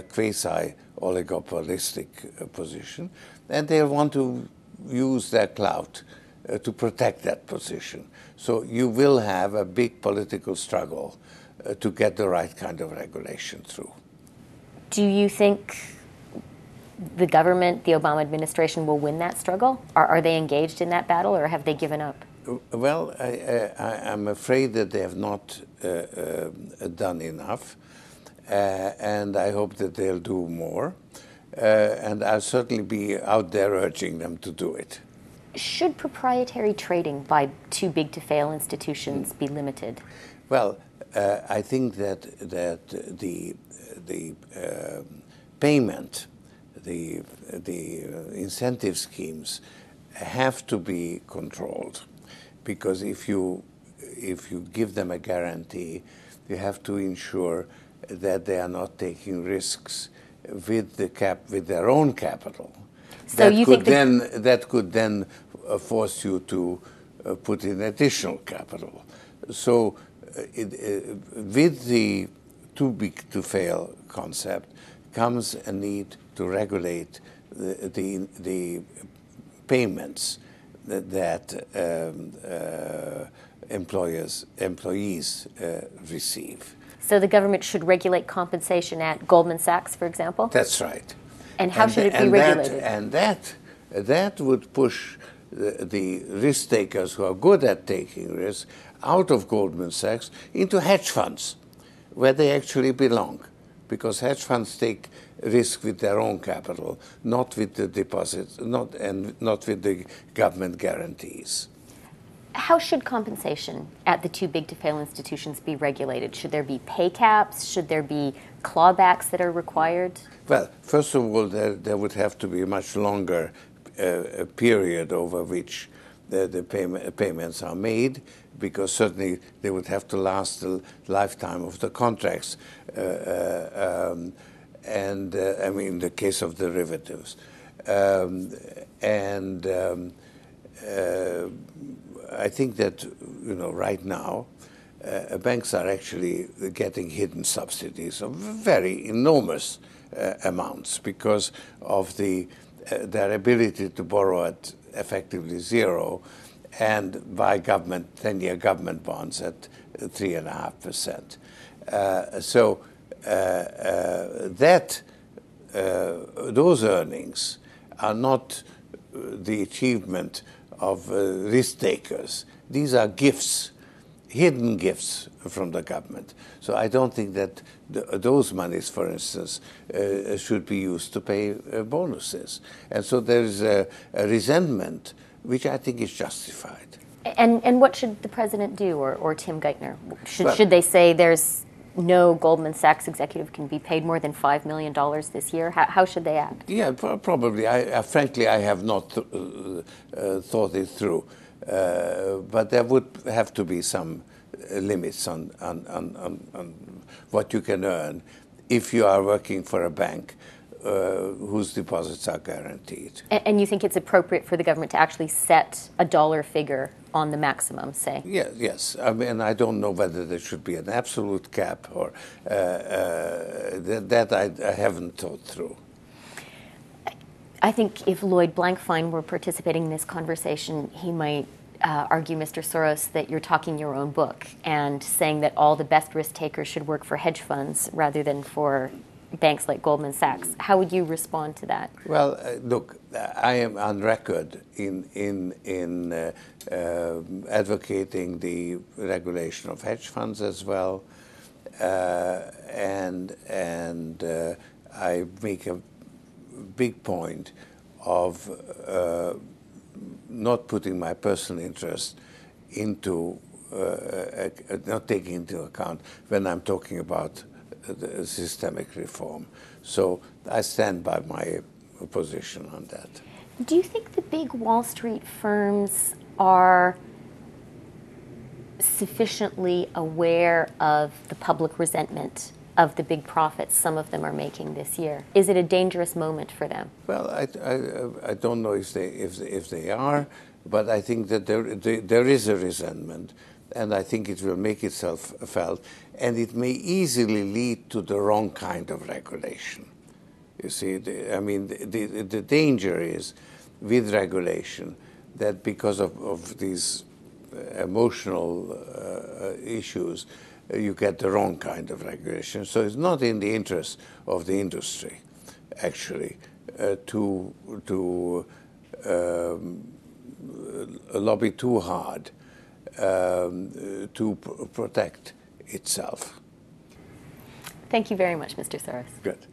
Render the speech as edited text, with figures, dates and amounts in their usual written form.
quasi-oligopolistic position, and they want to use their clout to protect that position. So you will have a big political struggle to get the right kind of regulation through. Do you think the government, the Obama administration, will win that struggle? Are they engaged in that battle, or have they given up? Well, I'm afraid that they have not done enough, and I hope that they'll do more. And I'll certainly be out there urging them to do it. Should proprietary trading by too big to fail institutions be limited? Well, I think that the payment, the incentive schemes have to be controlled, because if you give them a guarantee, you have to ensure that they are not taking risks with their own capital. So that could then force you to put in additional capital. So with the too big to fail concept comes a need to regulate the payments that employees receive. So the government should regulate compensation at Goldman Sachs, for example? That's right. And how should it be regulated? That would push the risk takers who are good at taking risks out of Goldman Sachs into hedge funds, where they actually belong, because hedge funds take risk with their own capital, not with the deposits, not with the government guarantees. How should compensation at the too big to fail institutions be regulated? Should there be pay caps? Should there be clawbacks that are required? Well, first of all, there would have to be a much longer period over which the payments are made, because certainly they would have to last the lifetime of the contracts. And I mean, the case of derivatives. I think that, right now, banks are actually getting hidden subsidies of very enormous amounts because of their ability to borrow at effectively zero and buy 10-year government bonds at 3.5%. Those earnings are not the achievement of risk takers. These are gifts, hidden gifts from the government. So I don't think that those monies, for instance, should be used to pay bonuses. And so there is a resentment, which I think is justified. And what should the president do, or Tim Geithner? Should they say there's no Goldman Sachs executive can be paid more than $5 million this year? How should they act? Yeah, probably. Frankly, I have not thought it through. But there would have to be some limits on what you can earn if you are working for a bank whose deposits are guaranteed. And you think it's appropriate for the government to actually set a dollar figure on the maximum, say? Yes. I mean, I don't know whether there should be an absolute cap or that I haven't thought through. I think if Lloyd Blankfein were participating in this conversation, he might argue, Mr. Soros, that you're talking your own book and saying that all the best risk takers should work for hedge funds rather than for banks like Goldman Sachs. How would you respond to that? Well, look, I am on record in advocating the regulation of hedge funds as well, and I make a big point of not putting my personal interest into, not taking into account when I'm talking about systemic reform. So I stand by my position on that. Do you think the big Wall Street firms are sufficiently aware of the public resentment of the big profits some of them are making this year? Is it a dangerous moment for them? Well, I don't know if they are, but I think that there is a resentment, and I think it will make itself felt, and it may easily lead to the wrong kind of regulation. You see, the danger is with regulation that because of these emotional issues, you get the wrong kind of regulation. So it's not in the interest of the industry, actually, to lobby too hard to protect itself. Thank you very much, Mr. Soros. Good.